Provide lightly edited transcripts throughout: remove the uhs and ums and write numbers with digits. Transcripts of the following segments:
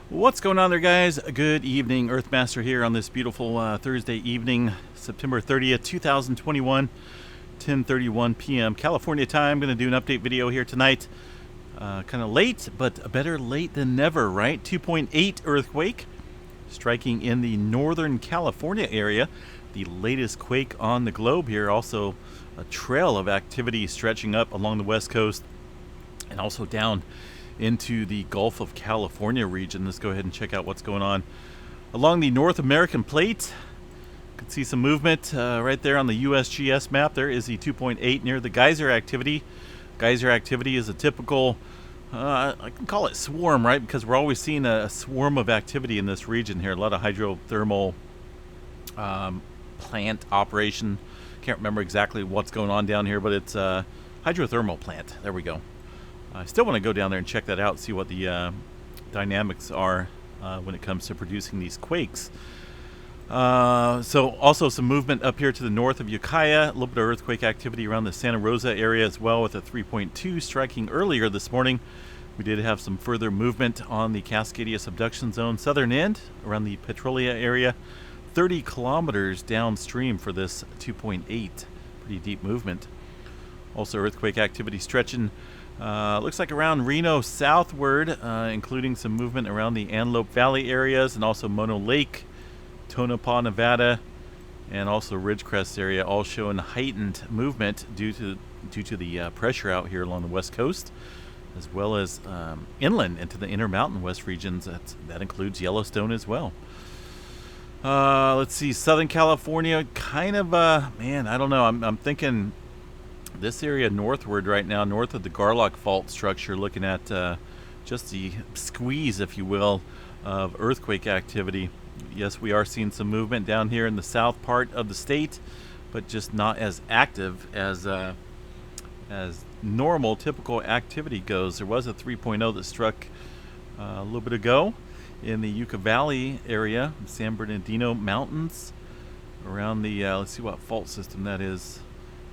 What's going on there, guys? Good evening. Earthmaster here on this beautiful Thursday evening, September 30th, 2021, 10:31 p.m. California time. I'm going to do an update video here tonight. Kind of late, but better late than never, right? 2.8 earthquake striking in the Northern California area. The latest quake on the globe here. Also a trail of activity stretching up along the west coast and also down into the Gulf of California region. Let's go ahead and check out what's going on along the North American plate. You can see some movement right there on the USGS map. There is the 2.8 near the geyser activity. Geyser activity is a typical, I can call it swarm, right? Because we're always seeing a swarm of activity in this region here. A lot of hydrothermal plant operation. Can't remember exactly what's going on down here, but it's a hydrothermal plant. There we go. I still want to go down there and check that out, see what the dynamics are when it comes to producing these quakes. So also some movement up here to the north of Ukiah, a little bit of earthquake activity around the Santa Rosa area as well, with a 3.2 striking earlier this morning. We did have some further movement on the Cascadia subduction zone southern end around the Petrolia area, 30 kilometers downstream for this 2.8. Pretty deep movement. Also earthquake activity stretching looks like around Reno southward, including some movement around the Antelope Valley areas and also Mono Lake, Tonopah, Nevada, and also Ridgecrest area, all showing heightened movement due to the pressure out here along the west coast, as well as inland into the Intermountain West regions. That includes Yellowstone as well. Let's see, Southern California, kind of, man, I don't know. I'm thinking this area northward right now, north of the Garlock Fault structure, looking at just the squeeze, if you will, of earthquake activity. Yes, we are seeing some movement down here in the south part of the state, but just not as active as normal, typical activity goes. There was a 3.0 that struck a little bit ago in the Yucca Valley area, San Bernardino Mountains, around the, let's see what fault system that is.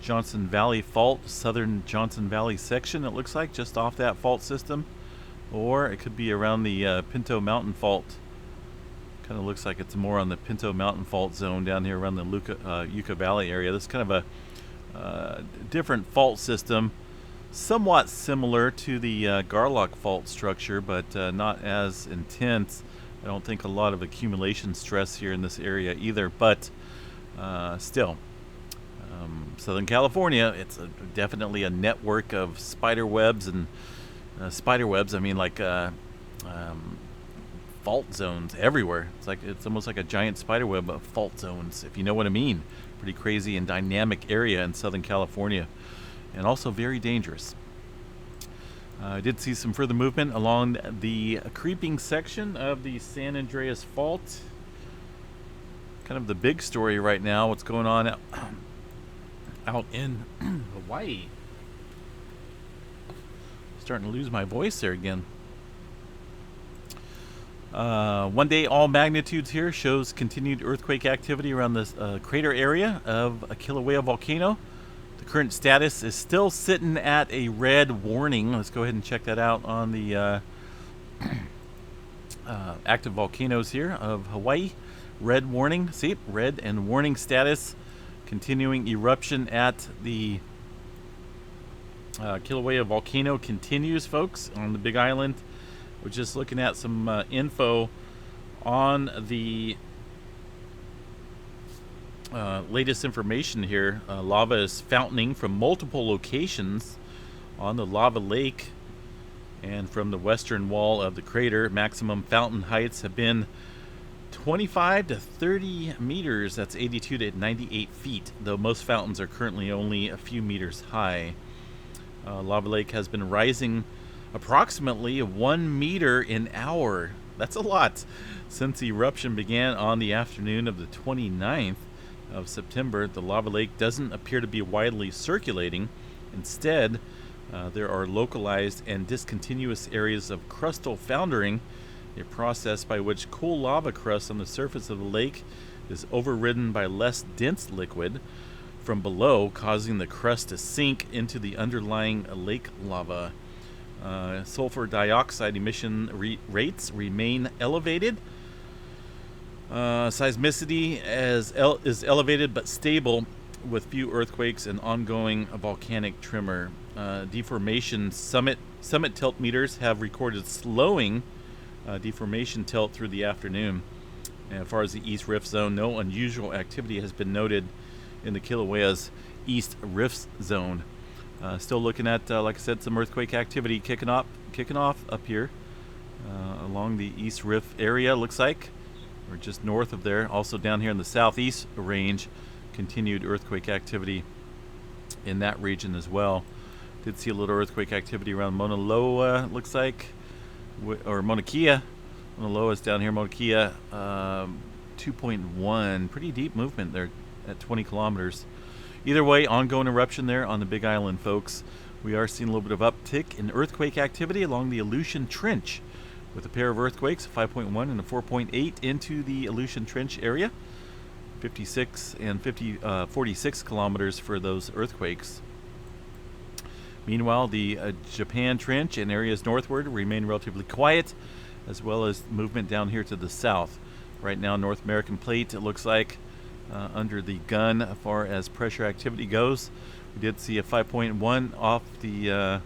Johnson Valley Fault, southern Johnson Valley section, it looks like, just off that fault system. Or it could be around the Pinto Mountain Fault. Kind of looks like it's more on the Pinto Mountain Fault zone down here around the Yucca Valley area. This is kind of a different fault system, somewhat similar to the Garlock Fault structure, but not as intense. I don't think a lot of accumulation stress here in this area either, but still. Southern California, it's definitely a network of spider webs and I mean, like fault zones everywhere. It's almost like a giant spider web of fault zones, if you know what I mean. Pretty crazy and dynamic area in Southern California, and also very dangerous. I did see some further movement along the creeping section of the San Andreas Fault. Kind of the big story right now, what's going on out in Hawaii. Starting to lose my voice there again. One day all magnitudes here shows continued earthquake activity around the crater area of Kilauea Volcano. The current status is still sitting at a red warning. Let's go ahead and check that out on the active volcanoes here of Hawaii. Red warning, see, red and warning status. Continuing eruption at the Kilauea Volcano continues, folks, on the Big Island. We're just looking at some info on the latest information here. Lava is fountaining from multiple locations on the lava lake and from the western wall of the crater. Maximum fountain heights have been 25 to 30 meters, that's 82 to 98 feet, though most fountains are currently only a few meters high. Lava Lake has been rising approximately 1 meter an hour. That's a lot. Since the eruption began on the afternoon of the 29th of September, the lava lake doesn't appear to be widely circulating. Instead, there are localized and discontinuous areas of crustal foundering, a process by which cool lava crust on the surface of the lake is overridden by less dense liquid from below, causing the crust to sink into the underlying lake lava. Sulfur dioxide emission rates remain elevated. Seismicity is elevated but stable, with few earthquakes and ongoing volcanic tremor. Deformation summit tilt meters have recorded slowing deformation tilt through the afternoon. And as far as the East Rift Zone, no unusual activity has been noted in the Kilauea's East Rift Zone. Still looking at, like I said, some earthquake activity kicking off up here along the East Rift area, looks like. Or just north of there. Also down here in the southeast range, continued earthquake activity in that region as well. Did see a little earthquake activity around Mauna Loa, looks like, or Mauna Kea. Mauna Loa is down here, Mauna Kea, 2.1. Pretty deep movement there at 20 kilometers. Either way, ongoing eruption there on the Big Island, folks. We are seeing a little bit of uptick in earthquake activity along the Aleutian Trench, with a pair of earthquakes, 5.1 and a 4.8 into the Aleutian Trench area. 56 and 46 kilometers for those earthquakes. Meanwhile, the Japan Trench and areas northward remain relatively quiet, as well as movement down here to the south. Right now, North American Plate, it looks like, under the gun as far as pressure activity goes. We did see a 5.1 off the,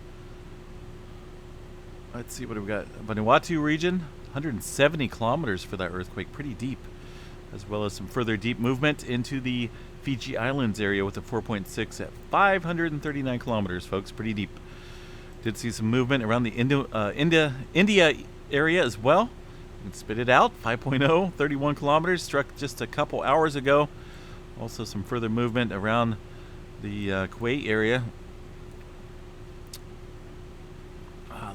let's see what we got, Vanuatu region, 170 kilometers for that earthquake, pretty deep, as well as some further deep movement into the Fiji Islands area with a 4.6 at 539 kilometers, folks, pretty deep. Did see some movement around the India area as well. And spit it out, 5.0, 31 kilometers, struck just a couple hours ago. Also some further movement around the Kuwait area.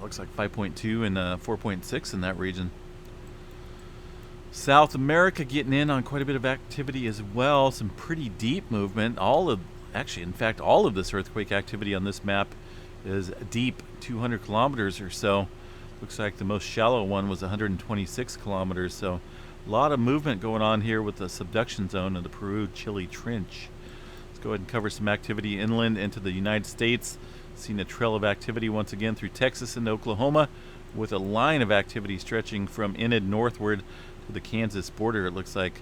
Looks like 5.2 and 4.6 in that region. South America getting in on quite a bit of activity as well. Some pretty deep movement. All of this earthquake activity on this map is deep, 200 kilometers or so. Looks like the most shallow one was 126 kilometers. So a lot of movement going on here with the subduction zone of the Peru-Chile Trench. Let's go ahead and cover some activity inland into the United States. Seen a trail of activity once again through Texas and Oklahoma, with a line of activity stretching from Enid northward to the Kansas border. It looks like,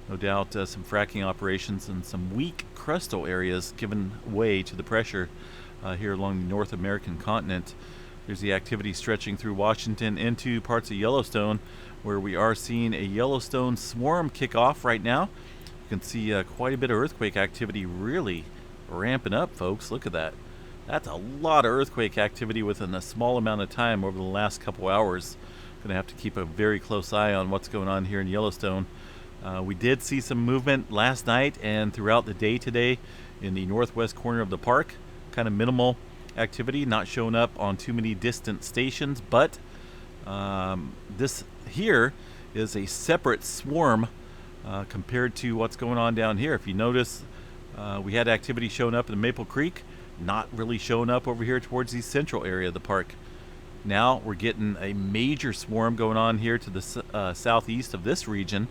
no doubt, some fracking operations and some weak crustal areas giving way to the pressure here along the North American continent. There's the activity stretching through Washington into parts of Yellowstone, where we are seeing a Yellowstone swarm kick off right now. You can see quite a bit of earthquake activity really ramping up, folks. Look at that. That's a lot of earthquake activity within a small amount of time over the last couple hours. Going to have to keep a very close eye on what's going on here in Yellowstone. We did see some movement last night and throughout the day today in the northwest corner of the park. Kind of minimal activity, not showing up on too many distant stations, but this here is a separate swarm compared to what's going on down here. If you notice, we had activity showing up in Maple Creek, not really showing up over here towards the central area of the park. Now we're getting a major swarm going on here to the southeast of this region,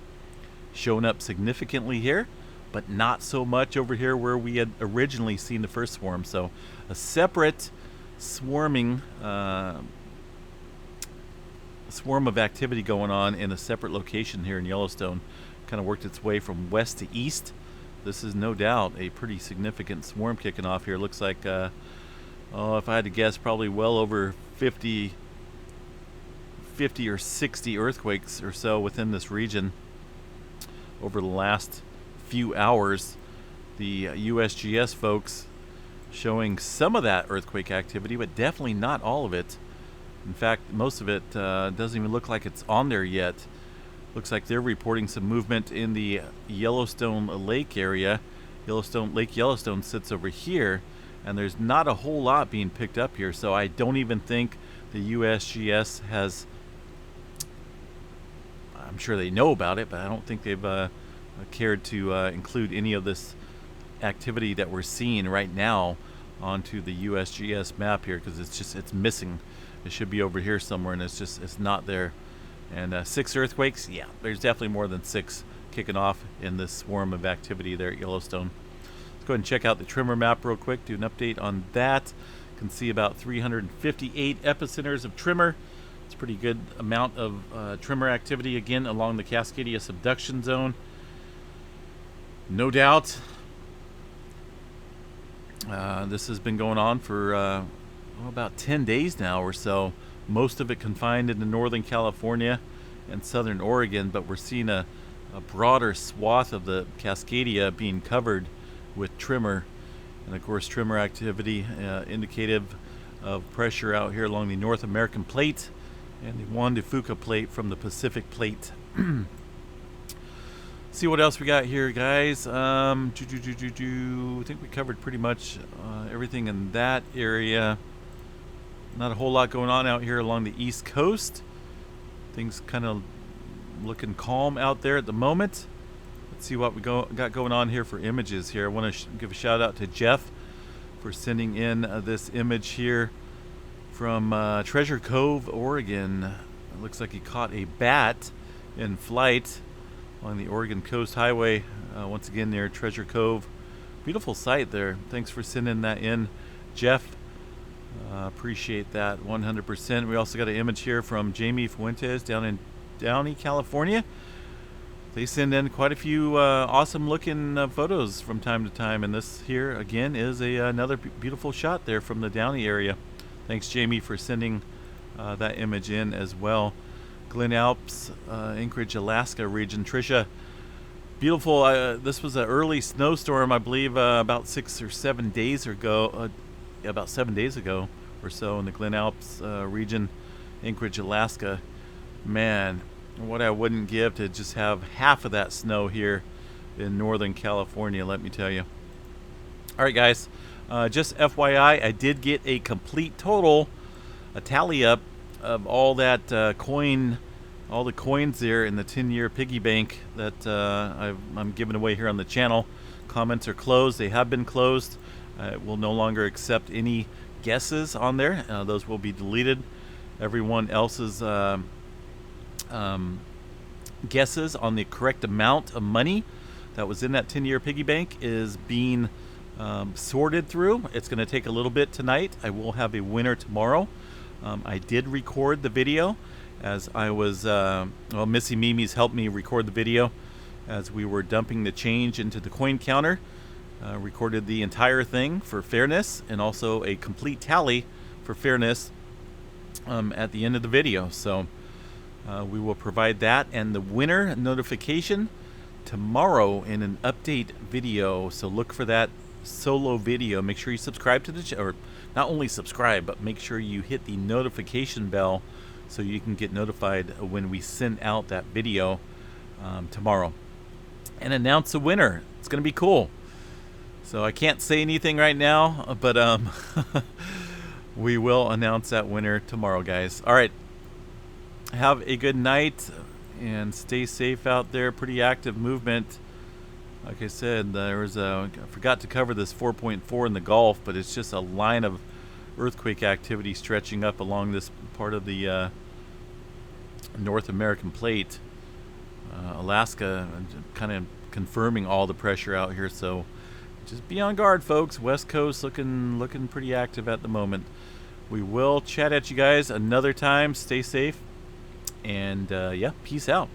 showing up significantly here, but not so much over here where we had originally seen the first swarm. So a separate swarm of activity going on in a separate location here in Yellowstone. Kind of worked its way from west to east. This is no doubt a pretty significant swarm kicking off here. Looks like, if I had to guess, probably well over 50 or 60 earthquakes or so within this region over the last few hours. The USGS folks showing some of that earthquake activity, but definitely not all of it. In fact, most of it doesn't even look like it's on there yet. Looks like they're reporting some movement in the Yellowstone Lake area. Lake Yellowstone sits over here, and there's not a whole lot being picked up here. So I don't even think the USGS has, I'm sure they know about it, but I don't think they've cared to include any of this activity that we're seeing right now onto the USGS map here, because it's missing. It should be over here somewhere, and it's not there. And 6 earthquakes, yeah, there's definitely more than 6 kicking off in this swarm of activity there at Yellowstone. Let's go ahead and check out the tremor map real quick, do an update on that. Can see about 358 epicenters of tremor. It's a pretty good amount of tremor activity again along the Cascadia subduction zone. No doubt, this has been going on for about 10 days now or so. Most of it confined into Northern California and Southern Oregon, but we're seeing a broader swath of the Cascadia being covered with tremor. And of course, tremor activity indicative of pressure out here along the North American plate and the Juan de Fuca plate from the Pacific plate. See what else we got here, guys. I think we covered pretty much everything in that area. Not a whole lot going on out here along the East Coast. Things kind of looking calm out there at the moment. Let's see what we got going on here for images here. I want to give a shout out to Jeff for sending in this image here from Treasure Cove, Oregon. It looks like he caught a bat in flight along the Oregon Coast Highway, once again near Treasure Cove. Beautiful sight there. Thanks for sending that in, Jeff. Appreciate that 100%. We also got an image here from Jamie Fuentes down in Downey, California. They send in quite a few awesome looking photos from time to time, and this here again is another beautiful shot there from the Downey area. Thanks, Jamie, for sending that image in as well. Glen Alps, Anchorage, Alaska region. Tricia, beautiful. This was an early snowstorm, I believe, about 6 or 7 days ago. About 7 days ago or so in the Glen Alps region, Anchorage, Alaska. Man, what I wouldn't give to just have half of that snow here in Northern California, let me tell you. All right, guys, just FYI, I did get a complete total, a tally up of all that all the coins there in the 10-year piggy bank that I'm giving away here on the channel. Comments are closed. They have been closed. We'll no longer accept any guesses on there. Those will be deleted. Everyone else's guesses on the correct amount of money that was in that 10-year piggy bank is being sorted through. It's going to take a little bit tonight. I will have a winner tomorrow. I did record the video as I was, Missy Mimi's helped me record the video as we were dumping the change into the coin counter. Recorded the entire thing for fairness, and also a complete tally for fairness at the end of the video. So we will provide that and the winner notification tomorrow in an update video. So look for that solo video. Make sure you subscribe to the channel, or not only subscribe, but make sure you hit the notification bell so you can get notified when we send out that video tomorrow and announce a winner. It's going to be cool. So I can't say anything right now, but we will announce that winner tomorrow, guys. All right. Have a good night and stay safe out there. Pretty active movement. Like I said, I forgot to cover this 4.4 in the Gulf, but it's just a line of earthquake activity stretching up along this part of the North American plate. Alaska, kind of confirming all the pressure out here. So just be on guard, folks. West Coast looking pretty active at the moment. We will chat at you guys another time. Stay safe. And yeah, peace out.